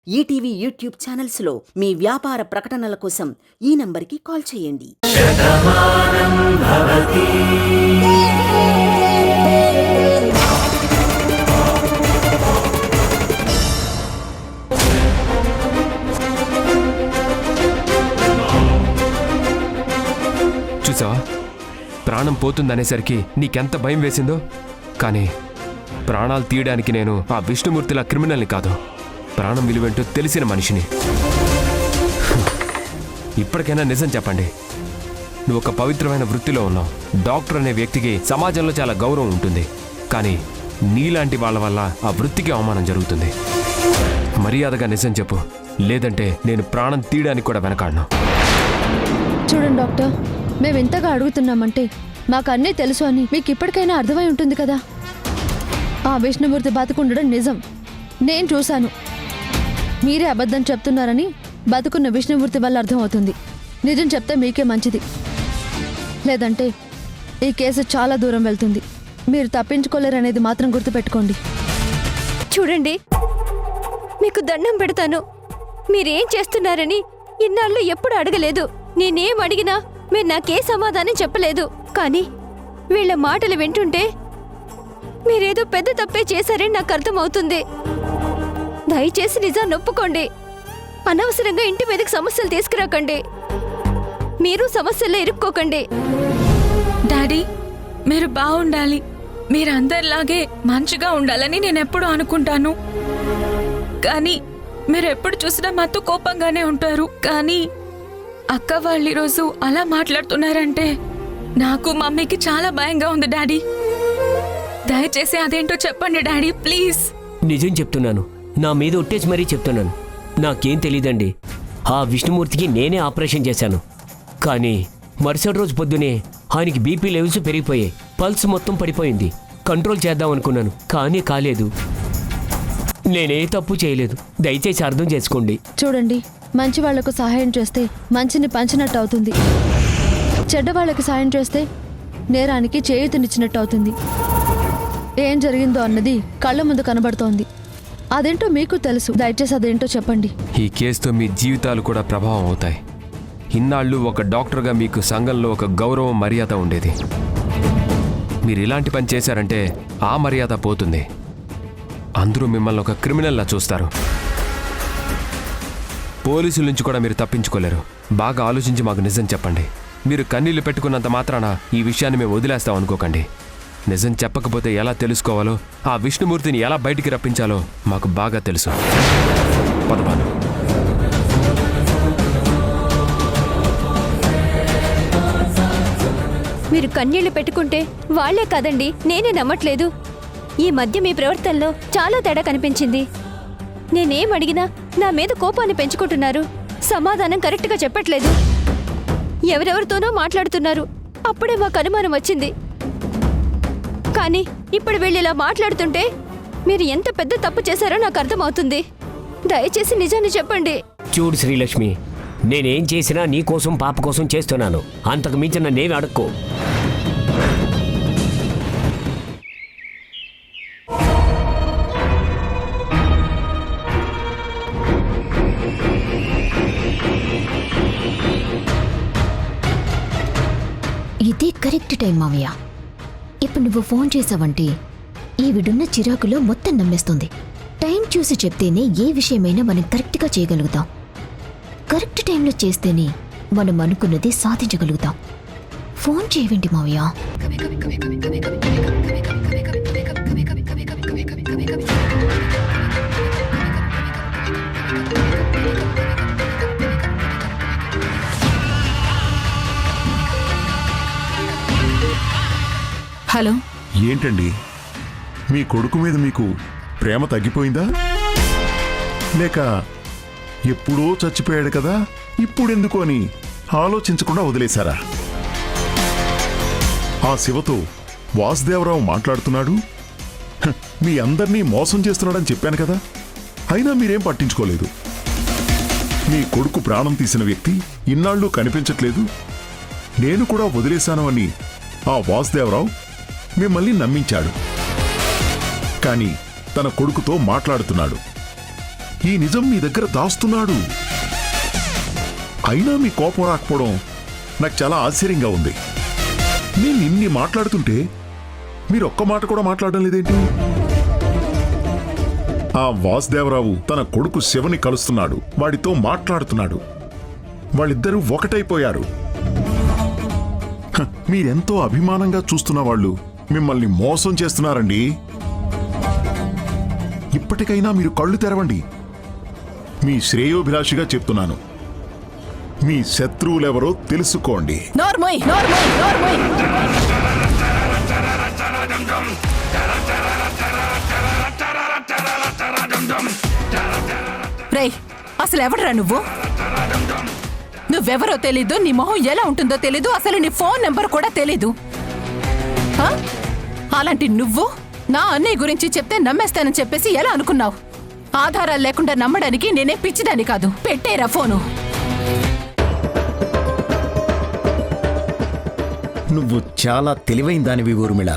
ETV YouTube ఛానల్స్లో మీ వ్యాపార ప్రకటనల కోసం ఈ నంబర్కి కాల్ చేయండి. చూసావా, ప్రాణం పోతుందనేసరికి నీకెంత భయం వేసిందో. కానీ ప్రాణాలు తీయడానికి నేను ఆ విష్ణుమూర్తిలా క్రిమినల్ని కాదు, ప్రాణం విలువేంటో తెలిసిన మనిషిని. ఇప్పటికైనా నిజం చెప్పండి, నువ్వు ఒక పవిత్రమైన వృత్తిలో ఉన్నావు. డాక్టర్ అనే వ్యక్తికి సమాజంలో చాలా గౌరవం ఉంటుంది, కానీ నీలాంటి వాళ్ళ వల్ల ఆ వృత్తికి అవమానం జరుగుతుంది. మర్యాదగా నిజం చెప్పు, లేదంటే నేను ప్రాణం తీయడానికి కూడా వెనకాడను. చూడండి డాక్టర్, మేము ఎంతగా అడుగుతున్నామంటే మాకు అన్నీ తెలుసు అని మీకు ఇప్పటికైనా అర్థమై ఉంటుంది కదా. ఆ విష్ణుమూర్తి బతుకుండడం నిజం, నేను చూశాను. మీరే అబద్ధం చెప్తున్నారని బతుకున్న విష్ణుమూర్తి వల్ల అర్థమవుతుంది. నిజం చెప్తే మీకే మంచిది, లేదంటే ఈ కేసు చాలా దూరం వెళ్తుంది. మీరు తప్పించుకోలేరనేది మాత్రం గుర్తుపెట్టుకోండి. చూడండి, మీకు దండం పెడతాను, మీరేం చేస్తున్నారని ఇన్నాళ్ళు ఎప్పుడు అడగలేదు. నేనేం అడిగినా మీరు నాకే సమాధానం చెప్పలేదు. కానీ వీళ్ళ మాటలు వింటుంటే మీరేదో పెద్ద తప్పే చేశారని నాకు అర్థమవుతుంది. దయచేసి నిజాన్ని ఒప్పుకోండి. అనవసరంగా ఇంటి మీదకి సమస్యలు తీసుకురాకండి. మీరు సమస్యల్లో ఇరుక్కోకండి. డాడీ, మీరు బాగుండాలి, మీరు అందరిలాగే మంచిగా ఉండాలని నేను ఎప్పుడు అనుకుంటాను. కానీ మీరు ఎప్పుడు చూసినా మాతో కోపంగానే ఉంటారు. కానీ అక్క వాళ్ళు ఈరోజు అలా మాట్లాడుతున్నారంటే నాకు మమ్మీకి చాలా భయంగా ఉంది డాడీ. దయచేసి అదేంటో చెప్పండి డాడీ, ప్లీజ్. నిజం చెప్తున్నాను, నా మీద ఒట్టేసి మరీ చెప్తున్నాను. నాకేం తెలీదండి. ఆ విష్ణుమూర్తికి నేనే ఆపరేషన్ చేశాను. కానీ మరుసటి రోజు పొద్దునే ఆయనకి బీపీ లెవెల్స్ పెరిగిపోయాయి, పల్స్ మొత్తం పడిపోయింది. కంట్రోల్ చేద్దాం అనుకున్నాను, కానీ కాలేదు. నేనే తప్పు చేయలేదు, దయచేసి అర్థం చేసుకోండి. చూడండి, మంచి వాళ్లకు సహాయం చేస్తే మంచిని పంచినట్టు అవుతుంది. చెడ్డవాళ్లకు సాయం చేస్తే నేరానికి చేయూతనిచ్చినట్టు అవుతుంది. ఏం జరిగిందో అన్నది కళ్ళ ముందు కనబడుతోంది. అదేంటో మీకు తెలుసు, దయచేసి అదేంటో చెప్పండి. ఈ కేసుతో మీ జీవితాలు కూడా ప్రభావం అవుతాయి. ఇన్నాళ్ళు ఒక డాక్టర్గా మీకు సంఘంలో ఒక గౌరవం మర్యాద ఉండేది. మీరు ఇలాంటి పని చేశారంటే ఆ మర్యాద పోతుంది. అందరూ మిమ్మల్ని ఒక క్రిమినల్లా చూస్తారు. పోలీసుల నుంచి కూడా మీరు తప్పించుకోలేరు. బాగా ఆలోచించి మాకు నిజం చెప్పండి. మీరు కన్నీళ్లు పెట్టుకున్నంత మాత్రాన ఈ విషయాన్ని మేము వదిలేస్తాం అనుకోకండి. నిజం చెప్పకపోతే ఎలా తెలుసుకోవాలో, ఆ విష్ణుమూర్తిని ఎలా బయటికి రప్పించాలో మాకు బాగా తెలుసు. పదవాను. మీరు కన్నీళ్లు పెట్టుకుంటే వాళ్లే కాదండి, నేనే నమ్మట్లేదు. ఈ మధ్య మీ ప్రవర్తనలో చాలా తేడా కనిపించింది. నేనేం అడిగినా నా మీద కోపాన్ని పెంచుకుంటున్నారు. సమాధానం కరెక్ట్గా చెప్పట్లేదు. ఎవరెవరితోనో మాట్లాడుతున్నారు. అప్పుడే మాకు అనుమానం వచ్చింది. కానీ ఇప్పుడు వీళ్ళిలా మాట్లాడుతుంటే మీరు ఎంత పెద్ద తప్పు చేశారో నాకు అర్థమవుతుంది. దయచేసి నిజాన్ని చెప్పండి. చూడు శ్రీలక్ష్మి, నేనేం చేసినా నీ కోసం, పాప కోసం చేస్తున్నాను. అంతకు మించి నన్నేమి అడక్కో. ఇదే కరెక్ట్ టైం మావయ్య. ఇప్పుడు నువ్వు ఫోన్ చేసావంటే ఈవిడున్న చిరాకులో మొత్తం నమ్మేస్తుంది. టైం చూసి చెప్తేనే ఏ విషయమైనా మనం కరెక్ట్గా చేయగలుగుతాం. కరెక్ట్ టైంలో చేస్తేనే మనం అనుకున్నది సాధించగలుగుతాం. ఫోన్ చేయవేంటి మావయ్య? హలో. ఏంటండి, మీ కొడుకు మీద మీకు ప్రేమ తగ్గిపోయిందా? లేక ఎప్పుడో చచ్చిపోయాడు కదా, ఇప్పుడెందుకు అని ఆలోచించకుండా వదిలేశారా? ఆ శివతో వాసుదేవరావు మాట్లాడుతున్నాడు, మీ అందర్నీ మోసం చేస్తున్నాడని చెప్పాను కదా, అయినా మీరేం పట్టించుకోలేదు. మీ కొడుకు ప్రాణం తీసిన వ్యక్తి ఇన్నాళ్ళు కనిపించట్లేదు, నేను కూడా వదిలేశాను అని ఆ వాసుదేవరావు మిమ్మల్ని నమ్మించాడు. కానీ తన కొడుకుతో మాట్లాడుతున్నాడు. ఈ నిజం మీ దగ్గర దాస్తున్నాడు. అయినా మీ కోపం రాకపోవడం నాకు చాలా ఆశ్చర్యంగా ఉంది. నేను ఇన్ని మాట్లాడుతుంటే మీరు ఒక్క మాట కూడా మాట్లాడడం లేదేంటి? ఆ వాసుదేవరావు తన కొడుకు శివని కలుస్తున్నాడు, వాడితో మాట్లాడుతున్నాడు. వాళ్ళిద్దరూ ఒకటైపోయారు. మీరెంతో అభిమానంగా చూస్తున్న వాళ్ళు మిమ్మల్ని మోసం చేస్తున్నారండి. ఇప్పటికైనా మీరు కళ్ళు తెరవండి. మీ శ్రేయోభిలాషిగా చెప్తున్నాను, మీ శత్రువులెవరో తెలుసుకోండి. నోర్మోయ్ నోర్మోయ్ నోర్మోయ్. రేయ్, అసలు ఎవడరా నువ్వెవరో తెలీదు, నీ మొహం ఎలా ఉంటుందో తెలీదు, అసలు నీ ఫోన్ నెంబర్ కూడా తెలీదు. ఆ? అలాంటి నువ్వు నా అన్నయ్య గురించి చెప్తే నమ్మేస్తానని చెప్పేసి ఎలా అనుకున్నావు? ఆధారాలు లేకుండా నమ్మడానికి నేనే పిచ్చిదాన్ని కాదు. పెట్టేరా ఫోను. నువ్వు చాలా తెలివైన దానివి ఊర్మిళ.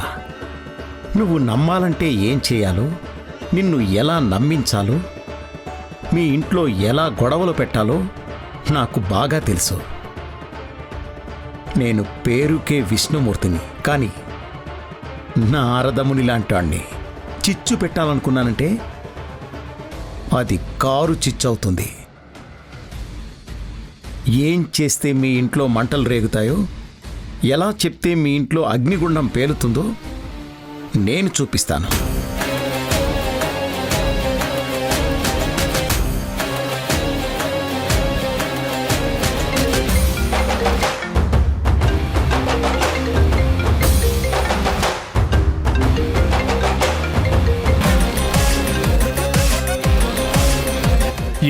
నువ్వు నమ్మాలంటే ఏం చేయాలో, నిన్ను ఎలా నమ్మించాలో, మీ ఇంట్లో ఎలా గొడవలు పెట్టాలో నాకు బాగా తెలుసు. నేను పేరుకే విష్ణుమూర్తిని, కానీ నారదముని లాంటాన్ని చిచ్చు పెట్టాలనుకున్నానంటే అది కారు చిచ్చవుతుంది. ఏం చేస్తే మీ ఇంట్లో మంటలు రేగుతాయో, ఎలా చెప్తే మీ ఇంట్లో అగ్నిగుండం పేలుతుందో నేను చూపిస్తాను.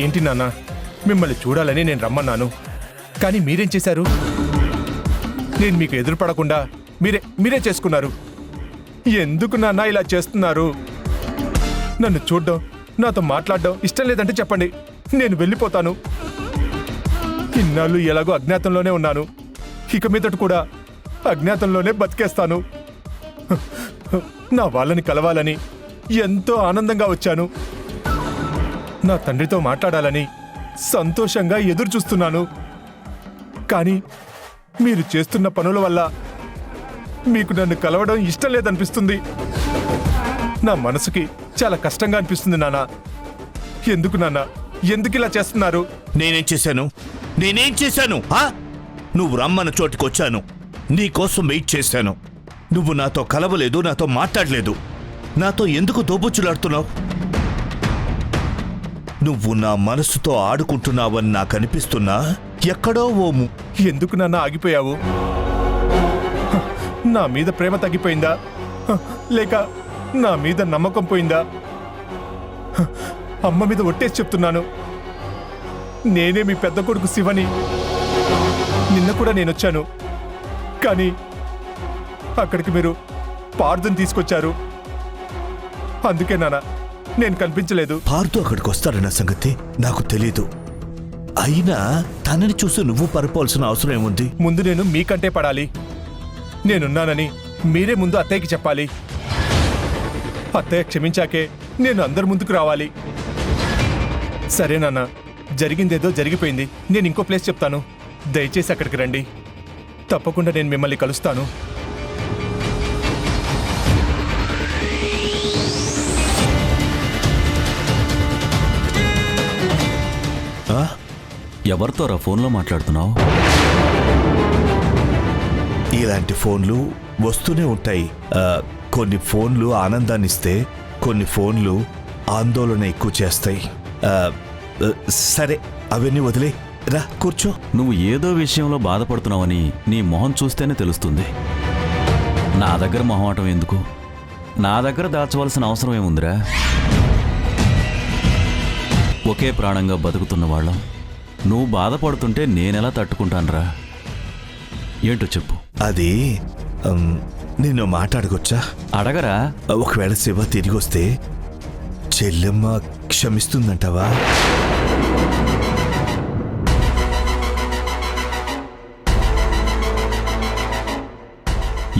ఏంటి నాన్న, మిమ్మల్ని చూడాలని నేను రమ్మన్నాను, కానీ మీరేం చేశారు? నేను మీకు ఎదురుపడకుండా మీరే చేసుకున్నారు. ఎందుకు నాన్న ఇలా చేస్తున్నారు? నన్ను చూడడం, నాతో మాట్లాడడం ఇష్టం లేదంటే చెప్పండి, నేను వెళ్ళిపోతాను. ఇన్నాళ్ళు ఎలాగో అజ్ఞాతంలోనే ఉన్నాను, ఇక మీదట కూడా అజ్ఞాతంలోనే బతికేస్తాను. నా వాళ్ళని కలవాలని ఎంతో ఆనందంగా వచ్చాను. నా తండ్రితో మాట్లాడాలని సంతోషంగా ఎదురు చూస్తున్నాను. కానీ మీరు చేస్తున్న పనుల వల్ల మీకు నన్ను కలవడం ఇష్టం లేదనిపిస్తుంది. నా మనసుకి చాలా కష్టంగా అనిపిస్తుంది నాన్న. ఎందుకు నాన్న, ఎందుకు ఇలా చేస్తున్నారు? నేనేం చేశాను? నువ్వు రమ్మన్న చోటుకొచ్చాను, నీకోసం వెయిట్ చేశాను. నువ్వు నాతో కలవలేదు, నాతో మాట్లాడలేదు. నాతో ఎందుకు దోబుచ్చులాడుతున్నావు? నువ్వు నా మనసుతో ఆడుకుంటున్నావని నాకు అనిపిస్తున్నా ఎక్కడో ఓము. ఎందుకు నాన్న ఆగిపోయావు? నా మీద ప్రేమ తగ్గిపోయిందా, లేక నా మీద నమ్మకం పోయిందా? అమ్మ మీద ఒట్టేసి చెప్తున్నాను, నేనే మీ పెద్ద కొడుకు శివని. నిన్న కూడా నేనొచ్చాను, కానీ అక్కడికి మీరు పార్థుని తీసుకొచ్చారు. అందుకే నాన్న నేను కనిపించలేదు. పార్థు అక్కడికి వస్తాడన్న సంగతి నాకు తెలీదు. అయినా తనని చూసి నువ్వు పరపోవాల్సిన అవసరం ఏముంది? ముందు నేను మీకంటే పడాలి. నేనున్నానని మీరే ముందు అత్తయ్యకి చెప్పాలి. అత్తయ్య క్షమించాకే నేను అందరి ముందుకు రావాలి. సరే నాన్న, జరిగిందేదో జరిగిపోయింది. నేను ఇంకో ప్లేస్ చెప్తాను, దయచేసి అక్కడికి రండి. తప్పకుండా నేను మిమ్మల్ని కలుస్తాను. ఎవరితోరా ఫోన్లో మాట్లాడుతున్నావు? ఇలాంటి ఫోన్లు వస్తూనే ఉంటాయి. కొన్ని ఫోన్లు ఆనందాన్నిస్తే, కొన్ని ఫోన్లు ఆందోళన ఎక్కువ చేస్తాయి. సరే, అవన్నీ వదిలే, రా కూర్చో. నువ్వు ఏదో విషయంలో బాధపడుతున్నావని నీ మొహం చూస్తేనే తెలుస్తుంది. నా దగ్గర మొహమాటం ఎందుకు? నా దగ్గర దాచవలసిన అవసరం ఏముందిరా? ఒకే ప్రాణంగా బతుకుతున్న వాళ్ళం. నువ్వు బాధపడుతుంటే నేనెలా తట్టుకుంటానురా? ఏంటో చెప్పు. అది నిన్ను మాట్లాడకొచ్చా? అడగరా. ఒకవేళ శివ తిరిగి వస్తే చెల్లెమ్మ క్షమిస్తుందంటావా?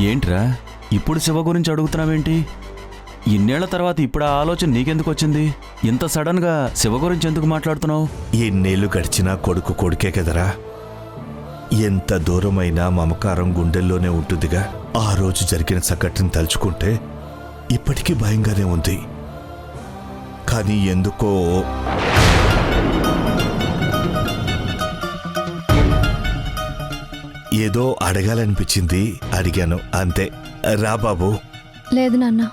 ఏంట్రా ఇప్పుడు శివ గురించి అడుగుతున్నావేంటి? ఇన్నేళ్ల తర్వాత ఇప్పుడు ఆ ఆలోచన నీకెందుకు వచ్చింది? ఇంత సడన్గా శివ గురించి ఎందుకు మాట్లాడుతున్నావు? ఎన్నేళ్లు గడిచినా కొడుకు కొడుకే కదరా. ఎంత దూరమైనా మమకారం గుండెల్లోనే ఉంటుందిగా. ఆ రోజు జరిగిన సంఘటన తలుచుకుంటే ఇప్పటికీ భయంగానే ఉంది. కానీ ఎందుకో ఏదో అడగాలనిపించింది, అడిగాను అంతే. రా బాబు. లేదు నాన్న,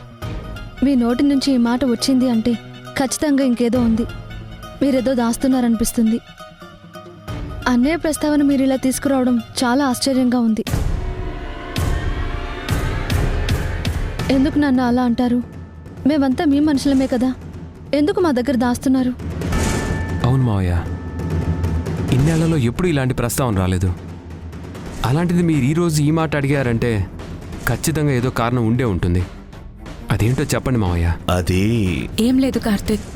మీ నోటి నుంచి ఈ మాట వచ్చింది అంటే ఖచ్చితంగా ఇంకేదో ఉంది. మీరేదో దాస్తున్నారనిపిస్తుంది. అన్నయ్య ప్రస్తావన మీరు ఇలా తీసుకురావడం చాలా ఆశ్చర్యంగా ఉంది. ఎందుకు నాన్న అలా అంటారు? మేమంతా మీ మనుషులమే కదా, ఎందుకు మా దగ్గర దాస్తున్నారు? అవును మావయ్య, ఇన్నేళ్లలో ఎప్పుడు ఇలాంటి ప్రస్తావన రాలేదు. అలాంటిది మీరు ఈరోజు ఈ మాట అడిగారంటే ఖచ్చితంగా ఏదో కారణం ఉండే ఉంటుంది. అదేంటో చెప్పండి మావయ్య. అది ఏం లేదు కార్తీక్,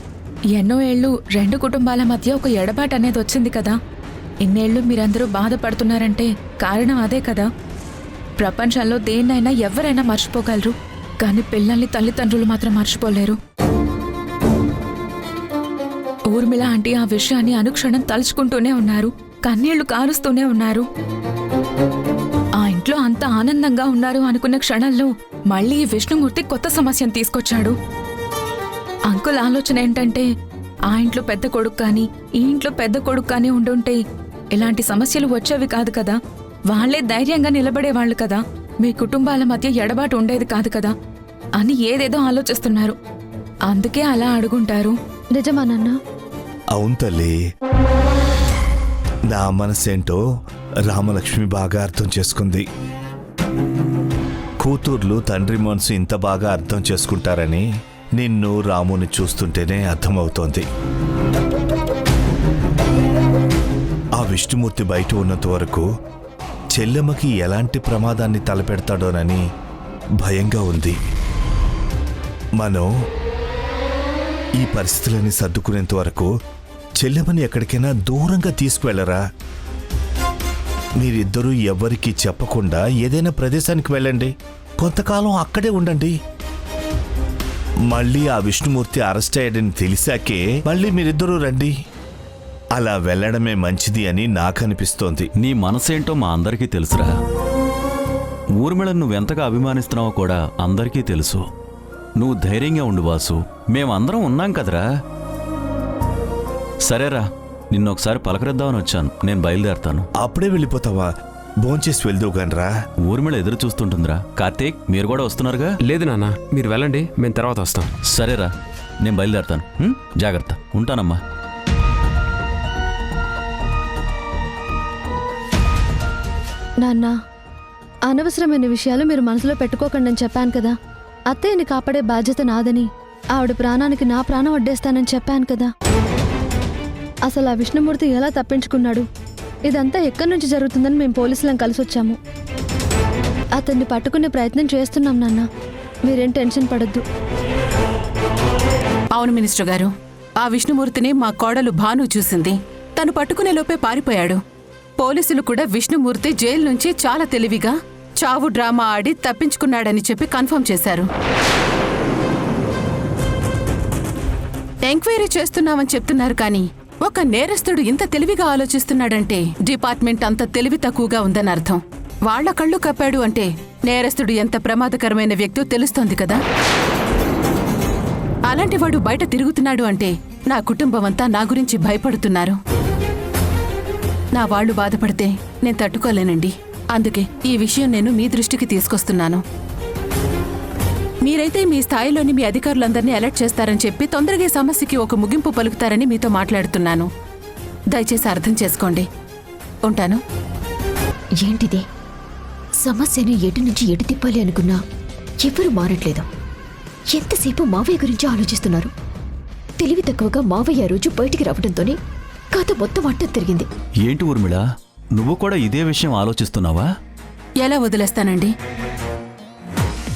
ఎన్నో ఏళ్ళు రెండు కుటుంబాల మధ్య ఒక ఎడబాటు అనేది వచ్చింది కదా. ఇన్నేళ్లు మీరందరూ బాధపడుతున్నారంటే కారణం అదే కదా. ప్రపంచంలో దేన్నైనా ఎవరైనా మర్చిపోగలరు, కానీ పిల్లల్ని తల్లిదండ్రులు మాత్రం మర్చిపోలేరు. ఊర్మిళ ఆంటీ ఆ విషయాన్ని అనుక్షణం తలుచుకుంటూనే ఉన్నారు, కన్నీళ్లు కారుస్తూనే ఉన్నారు. ఆ ఇంట్లో అంత ఆనందంగా ఉన్నారు అనుకున్న క్షణంలో మళ్ళీ ఈ విష్ణుమూర్తి కొత్త సమస్యను తీసుకొచ్చాడు. అంకుల్ ఆలోచన ఏంటంటే, ఆ ఇంట్లో పెద్ద కొడుకు కానీ ఈ ఇంట్లో పెద్ద కొడుకు కానీ ఉండుంటే ఇలాంటి సమస్యలు వచ్చేవి కాదు కదా. వాళ్లే ధైర్యంగా నిలబడేవాళ్లు కదా, మీ కుటుంబాల మధ్య ఎడబాటు ఉండేది కాదు కదా అని ఏదేదో ఆలోచిస్తున్నారు. అందుకే అలా అడుగుంటారు. నిజమా నాన్న? అవును తల్లి. నా మనసేంటో రామలక్ష్మి బాగా అర్థం చేసుకుంది. కూతుర్లు తండ్రి మనసు ఇంత బాగా అర్థం చేసుకుంటారని నిన్ను రాముని చూస్తుంటేనే అర్థమవుతోంది. ఆ విష్ణుమూర్తి బయట ఉన్నంత వరకు చెల్లెమ్మకి ఎలాంటి ప్రమాదాన్ని తలపెడతాడోనని భయంగా ఉంది. మనం ఈ పరిస్థితులని సర్దుకునేంత వరకు చెల్లెమ్మని ఎక్కడికైనా దూరంగా తీసుకువెళ్ళరా. మీరిద్దరూ ఎవ్వరికీ చెప్పకుండా ఏదైనా ప్రదేశానికి వెళ్ళండి, కొంతకాలం అక్కడే ఉండండి. మళ్ళీ ఆ విష్ణుమూర్తి అరెస్ట్ అయ్యాడని తెలిసాకే మళ్ళీ మీరిద్దరూ రండి. అలా వెళ్ళడమే మంచిది అని నాకనిపిస్తోంది. నీ మనసేంటో మా అందరికీ తెలుసురా. ఊర్మిళను నువ్వెంతగా అభిమానిస్తున్నావో కూడా అందరికీ తెలుసు. నువ్వు ధైర్యంగా ఉండు వాసు, మేమందరం ఉన్నాం కదరా. సరేరా, నిన్నొకసారి పలకరిద్దామని వచ్చాను. నేను బయలుదేరతాను. అప్పుడే వెళ్ళిపోతావా? భోంచేసి వెళ్దువు గానరా. ఊర్మిళ ఎదురు చూస్తుంటుందిరా. కార్తీక్, మీరు కూడా వస్తున్నారుగా? లేదు నాన్న, మీరు వెళ్ళండి, మేము తర్వాత వస్తాం. సరేరా, నేను బయలుదేరతాను. జాగ్రత్త, ఉంటానమ్మా. నాన్న, అనవసరమైన విషయాలు మీరు మనసులో పెట్టుకోకండి అని చెప్పాను కదా. అత్తయ్యని కాపాడే బాధ్యత నాదని, ఆవిడ ప్రాణానికి నా ప్రాణం అడ్డేస్తానని చెప్పాను కదా. అసలు ఆ విష్ణుమూర్తి ఎలా తప్పించుకున్నాడు, ఇదంతా ఎక్కడి నుంచి జరుగుతుందని మేము పోలీసులను కలిసి వచ్చాము. అతన్ని పట్టుకునే ప్రయత్నం చేస్తున్నాం నాన్న, మీరేం టెన్షన్ పడద్దు. అవును మినిస్టర్ గారు, ఆ విష్ణుమూర్తిని మా కోడలు భాను చూసింది. తను పట్టుకునే లోపే పారిపోయాడు. పోలీసులు కూడా విష్ణుమూర్తి జైలు నుంచి చాలా తెలివిగా చావు డ్రామా ఆడి తప్పించుకున్నాడని చెప్పి కన్ఫర్మ్ చేశారు. ఎంక్వైరీ చేస్తున్నామని చెప్తున్నారు, కానీ ఒక నేరస్తుడు ఇంత తెలివిగా ఆలోచిస్తున్నాడంటే డిపార్ట్మెంట్ అంత తెలివి తక్కువగా ఉందని అర్థం. వాళ్ల కళ్ళు కప్పాడు అంటే నేరస్తుడు ఎంత ప్రమాదకరమైన వ్యక్తో తెలుస్తోంది కదా. అలాంటి వాడు బయట తిరుగుతున్నాడు అంటే నా కుటుంబం అంతా నా గురించి భయపడుతున్నారు. నా వాళ్ళు బాధపడితే నేను తట్టుకోలేనండి. అందుకే ఈ విషయం నేను మీ దృష్టికి తీసుకొస్తున్నాను. మీరైతే మీ స్థాయిలోని మీ అధికారులందరినీ అలర్ట్ చేస్తారని చెప్పి తొందరగా సమస్యకి ఒక ముగింపు పలుకుతారని మీతో మాట్లాడుతున్నాను. దయచేసి అర్థం చేసుకోండి. ఉంటాను. ఏంటిది? సమస్యను ఎటు నుంచి ఎటు తిప్పాలి అనుకున్నా ఎవరు మారట్లేదు. ఎంతసేపు మావయ్య గురించి ఆలోచిస్తున్నారు. తెలివి తక్కువగా మావయ్య రోజు బయటికి రావడంతోనే కథ మొత్తం అట్టం తిరిగింది. ఏంటి ఊర్మిళ, నువ్వు కూడా ఇదే విషయం ఆలోచిస్తున్నావా? ఎలా వదిలేస్తానండి?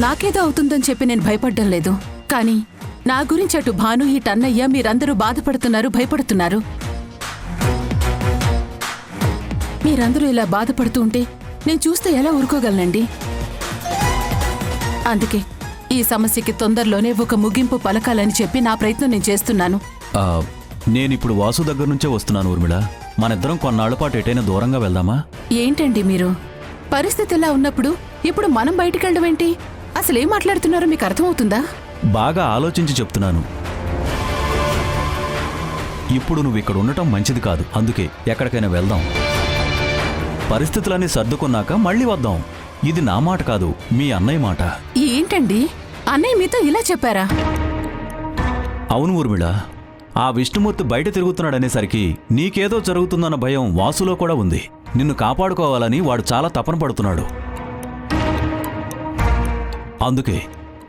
నాకేదో అవుతుందని చెప్పి నేను భయపడ్డం లేదు, కానీ నా గురించి అటు భాను ఇటు అన్నయ్య మీరందరూ బాధపడుతున్నారు, భయపడుతున్నారు. మీరందరూ ఇలా బాధపడుతూ ఉంటే నేను చూస్తే ఎలా ఊరుకోగలనండి? అందుకే ఈ సమస్యకి తొందరలోనే ఒక ముగింపు పలకాలని చెప్పి నా ప్రయత్నం నేను చేస్తున్నాను. నేనిప్పుడు వాసు దగ్గర నుంచే వస్తున్నాను ఊర్మిళ. మనిద్దరం కొన్నాళ్ల పాటు ఎటైనా దూరంగా వెళ్దామా? ఏంటండి మీరు? పరిస్థితి ఎలా ఉన్నప్పుడు ఇప్పుడు మనం బయటికెళ్ళడం ఏంటి? అసలేం మాట్లాడుతున్నారో మీకు అర్థమవుతుందా? బాగా ఆలోచించి చెప్తున్నాను. ఇప్పుడు నువ్వు ఇక్కడ ఉండటం మంచిది కాదు. అందుకే ఎక్కడికైనా వెళ్దాం. పరిస్థితులన్నీ సర్దుకున్నాక మళ్ళీ వద్దాం. ఇది నా మాట కాదు, మీ అన్నయ్య మాట. ఏంటండి, అన్నయ్య మీతో ఇలా చెప్పారా? అవును ఊర్మిళ, ఆ విష్ణుమూర్తి బయట తిరుగుతున్నాడనేసరికి నీకేదో జరుగుతుందన్న భయం వాసులో కూడా ఉంది. నిన్ను కాపాడుకోవాలని వాడు చాలా తపన పడుతున్నాడు. అందుకే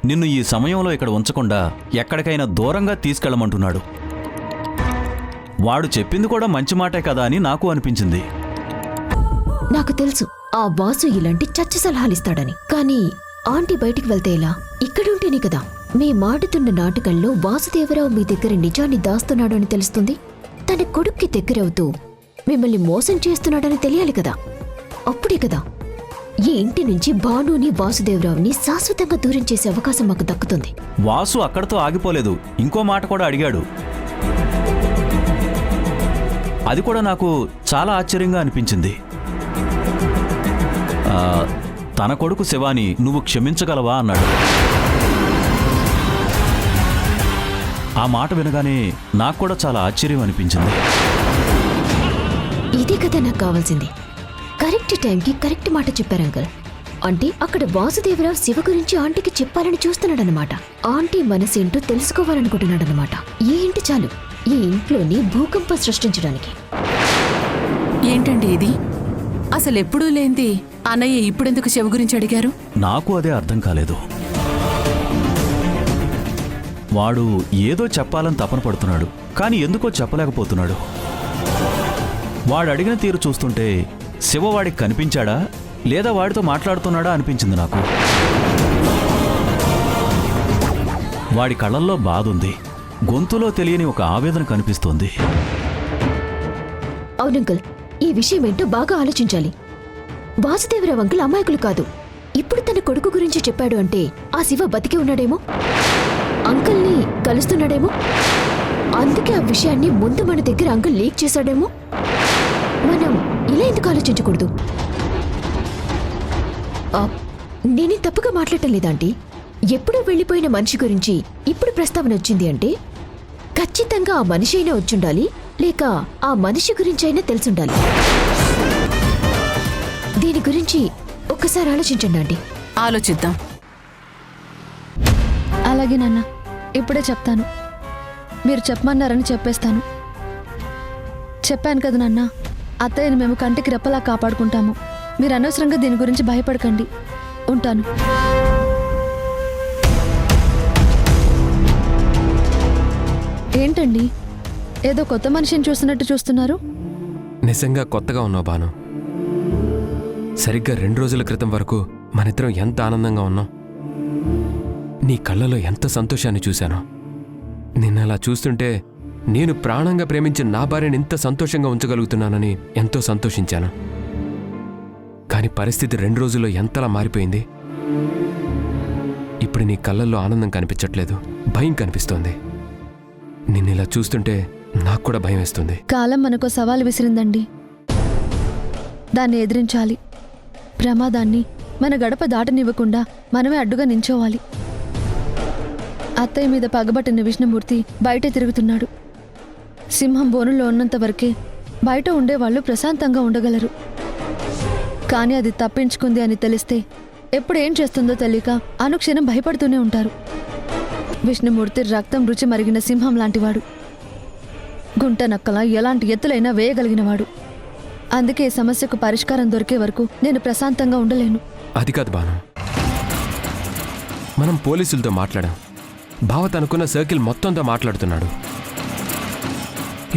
నిన్ను ఈ సమయంలో ఇక్కడ ఉంచకుండా ఎక్కడికైనా దూరంగా తీసుకెళ్ళమంటున్నాడు. వాడు చెప్పింది కూడా మంచి మాటే కదా అని నాకు అనిపించింది. నాకు తెలుసు ఆ వాసు ఇలాంటి చచ్చ సలహాలిస్తాడని. కానీ ఆంటీ బయటికి వెళ్తే ఎలా? ఇక్కడుంటేనే కదా మీ మాడుతున్న నాటకంలో వాసుదేవరావు మీ దగ్గర నిజాన్ని దాస్తున్నాడు అని తెలుస్తుంది. తన కొడుక్కి దగ్గరవుతూ మిమ్మల్ని మోసం చేస్తున్నాడని తెలియాలి కదా. అప్పుడే కదా ఈ ఇంటి నుంచి భానుని వాసుదేవరావుని శాశ్వతంగా దూరం చేసే అవకాశం మాకు దక్కుతుంది. వాసు అక్కడితో ఆగిపోలేదు, ఇంకో మాట కూడా అడిగాడు. అది కూడా నాకు చాలా ఆశ్చర్యంగా అనిపించింది. తన కొడుకు శివాని నువ్వు క్షమించగలవా అన్నాడు. ఆ మాట వినగానే నాకు కూడా చాలా ఆశ్చర్యం అనిపించింది. ఇదే కదా నాకు కావాల్సింది. కరెక్ట్ టైంకి కరెక్ట్ మాట చెప్పారు అంకల్. అంటే అక్కడ వాసుదేవరావు శివ గురించి ఆంటీకి చెప్పాలని చూస్తున్నాడనమాట. ఆంటీ మనసేంటో తెలుసుకోవాలనుకుంటున్నాడనమాట. ఈ ఇంటి చాలు ఈ ఇంట్లోని భూకంపం సృష్టించడానికి. ఏంటండి ఇది? అసలెప్పుడూ లేంది అన్నయ్య ఇప్పుడెందుకు శివ గురించి అడిగారు? నాకు అదే అర్థం కాలేదు. వాడు ఏదో చెప్పాలని తపన పడుతున్నాడు, కానీ ఎందుకో చెప్పలేకపోతున్నాడు. వాడు అడిగిన తీరు చూస్తుంటే శివ వాడికి కనిపించాడా లేదా వాడితో మాట్లాడుతున్నాడా అనిపించింది నాకు. వాడి కళ్ళల్లో బాధుంది, గొంతులో తెలియని ఒక ఆవేదన కనిపిస్తోంది. అవునంకల్, ఈ విషయం ఏంటో బాగా ఆలోచించాలి. వాసుదేవరావు అంకుల్ అమాయకులు కాదు. ఇప్పుడు తన కొడుకు గురించి చెప్పాడు అంటే ఆ శివ బతికి ఉన్నాడేమో, అంకుల్ని కలుస్తున్నాడేమో. అందుకే ఆ విషయాన్ని ముందు మన దగ్గర అంకుల్ లీక్ చేశాడేమో. మనం ఇలా ఎందుకు ఆలోచించకూడదు? నేనే తప్పుగా మాట్లాడటం లేదాంటీ. ఎప్పుడూ వెళ్ళిపోయిన మనిషి గురించి ఇప్పుడు ప్రస్తావన వచ్చింది అంటే ఖచ్చితంగా ఆ మనిషి అయినా వచ్చుండాలి, లేక ఆ మనిషి గురించి అయినా తెలుసుండాలి. దీని గురించి ఒక్కసారి ఆలోచించండి ఆంటీ. ఆలోచిద్దాం. అలాగే నాన్న, ఇప్పుడే చెప్తాను. మీరు చెప్పమన్నారని చెప్పేస్తాను. చెప్పాను కదా నాన్న, అత్తయ్యని మేము కంటికి రెప్పలా కాపాడుకుంటాము. మీరు అనవసరంగా దీని గురించి భయపడకండి. ఉంటాను. ఏంటండి, ఏదో కొత్త మనిషిని చూస్తున్నట్టు చూస్తున్నారు? నిజంగా కొత్తగా ఉన్నావు బాను. సరిగ్గా 2 రోజుల క్రితం వరకు మనిద్దరం ఎంత ఆనందంగా ఉన్నాం. నీ కళ్ళలో ఎంత సంతోషాన్ని చూశాను. నిన్నలా చూస్తుంటే నేను ప్రాణంగా ప్రేమించిన నా భార్యని ఇంత సంతోషంగా ఉంచగలుగుతున్నానని ఎంతో సంతోషించాను. కానీ పరిస్థితి 2 రోజుల్లో ఎంతలా మారిపోయింది. ఇప్పుడు నీ కళ్ళల్లో ఆనందం కనిపించట్లేదు, భయం కనిపిస్తోంది. నిన్నిలా చూస్తుంటే నాకు కూడా భయం వేస్తుంది. కాలం మనకో సవాలు విసిరిందండి. దాన్ని ఎదిరించాలి. ప్రమాదాన్ని మన గడప దాటనివ్వకుండా మనమే అడ్డుగా నించోవాలి. అత్తయ్య మీద పగబట్టిన విష్ణుమూర్తి బయటే తిరుగుతున్నాడు. సింహం బోనులో ఉన్నంత వరకే బయట ఉండేవాళ్ళు ప్రశాంతంగా ఉండగలరు. కానీ అది తప్పించుకుంది అని తెలిస్తే ఎప్పుడు ఏం చేస్తుందో తెలియక అనుక్షణం భయపడుతూనే ఉంటారు. విష్ణుమూర్తి రక్తం రుచి మరిగిన సింహం లాంటివాడు. గుంట నక్కల ఎలాంటి ఎత్తులైనా వేయగలిగినవాడు. అందుకే ఈ సమస్యకు పరిష్కారం దొరికే వరకు నేను ప్రశాంతంగా ఉండలేను. అది కాదు బాను, మనం పోలీసులతో మాట్లాడాం. బావ తనుకున్న సర్కిల్ మొత్తంతో మాట్లాడుతున్నాడు.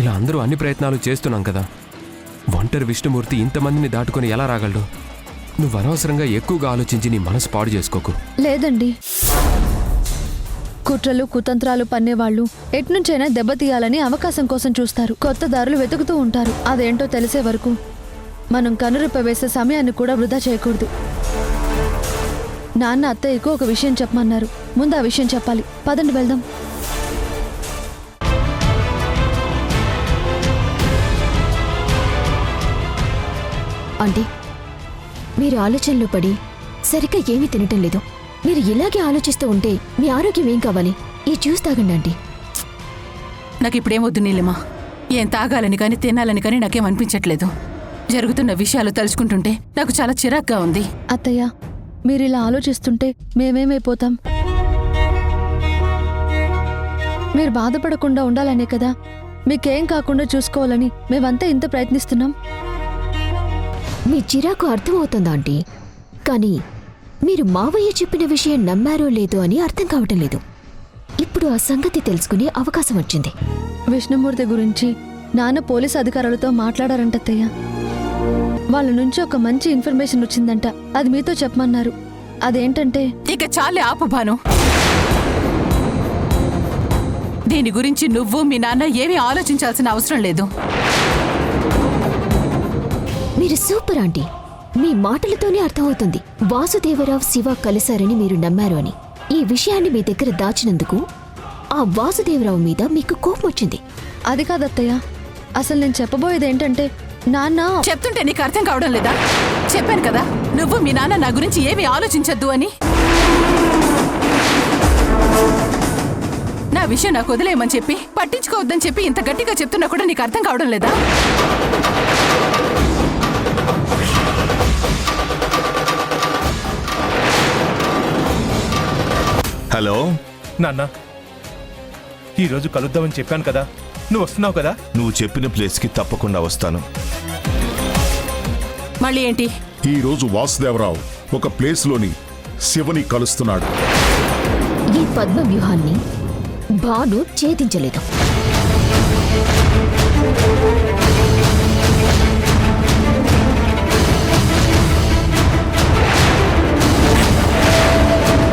ఇలా అందరూ అన్ని ప్రయత్నాలు చేస్తున్నాం కదా. ఒంటరి విష్ణుమూర్తి ఇంతమందిని దాటుకొని ఎలా రాగలడు? నువ్వు అనవసరంగా ఎక్కువగా ఆలోచించి నీ మనసు పాడు చేసుకోకు. లేదండి, కుట్రలు కుతంత్రాలు పన్నేవాళ్లు ఎట్నుంచైనా దెబ్బతీయాలని అవకాశం కోసం చూస్తారు. కొత్త దారులు వెతుకుతూ ఉంటారు. అదేంటో తెలిసే వరకు మనం కనురెప్ప వేసే సమయాన్ని కూడా వృధా చేయకూడదు. నాన్న అత్తయ్యకు ఒక విషయం చెప్పమన్నారు. ముందు ఆ విషయం చెప్పాలి. పదండి వెళ్దాం. అంటే మీరు ఆలోచనలో పడి సరిగ్గా ఏమీ తినటం లేదు. మీరు ఇలాగే ఆలోచిస్తూ ఉంటే మీ ఆరోగ్యం ఏం కావాలి? ఈ జ్యూస్ తాగండి ఆంటీ. నాకు ఇప్పుడేమొద్దు నీలిమా. ఏం తాగాలని కానీ తినాలని కానీ నాకేం అనిపించట్లేదు. జరుగుతున్న విషయాలు తలుచుకుంటుంటే నాకు చాలా చిరాగ్గా ఉంది. అత్తయ్య, మీరు ఇలా ఆలోచిస్తుంటే మేమేమైపోతాం? మీరు బాధపడకుండా ఉండాలనే కదా, మీకేం కాకుండా చూసుకోవాలని మేమంతా ఇంత ప్రయత్నిస్తున్నాం. మీ చిరాకు అర్థమవుతుందా ఆంటీ? కానీ మీరు మావయ్య చెప్పిన విషయం నమ్మారో లేదో అని అర్థం కావటం లేదు. ఇప్పుడు ఆ సంగతి తెలుసుకునే అవకాశం వచ్చింది. విష్ణుమూర్తి గురించి నాన్న పోలీసు అధికారులతో మాట్లాడారంట అత్తయ్య. వాళ్ళ నుంచి ఒక మంచి ఇన్ఫర్మేషన్ వచ్చిందంట. అది మీతో చెప్పమన్నారు. అదేంటంటే, ఇక చాలే ఆపు భాను. దీని గురించి నువ్వు మీ నాన్న ఏమీ ఆలోచించాల్సిన అవసరం లేదు. మీరు సూపర్ ఆంటీ. మీ మాటలతోనే అర్థమవుతుంది వాసుదేవరావు శివ కలిశారని మీరు నమ్మారు అని. ఈ విషయాన్ని మీ దగ్గర దాచినందుకు ఆ వాసుదేవరావు మీద మీకు కోపం వచ్చింది. అది కాదత్తయ్య, అసలు నేను చెప్పబోయేది ఏంటంటే, నాన్న చెప్తుంటే నీకు అర్థం కావడం లేదా? చెప్పాను కదా, నువ్వు మీ నాన్న నా గురించి ఏమీ ఆలోచించద్దు అని. నా విషయం నాకు వదిలేయమని చెప్పి, పట్టించుకోవద్దని చెప్పి ఇంత గట్టిగా చెప్తున్నా కూడా నీకు అర్థం కావడం లేదా? హలో నాన్న, ఈరోజు కలుద్దామని చెప్పాను కదా, నువ్వు వస్తున్నావు కదా? నువ్వు చెప్పిన ప్లేస్కి తప్పకుండా వస్తాను. మళ్ళీ ఏంటి? ఈ రోజు వాసుదేవరావు ఒక ప్లేస్లోని శివని కలుస్తున్నాడు. ఈ పద్మ వ్యూహాన్ని భాను ఛేదించలేదు.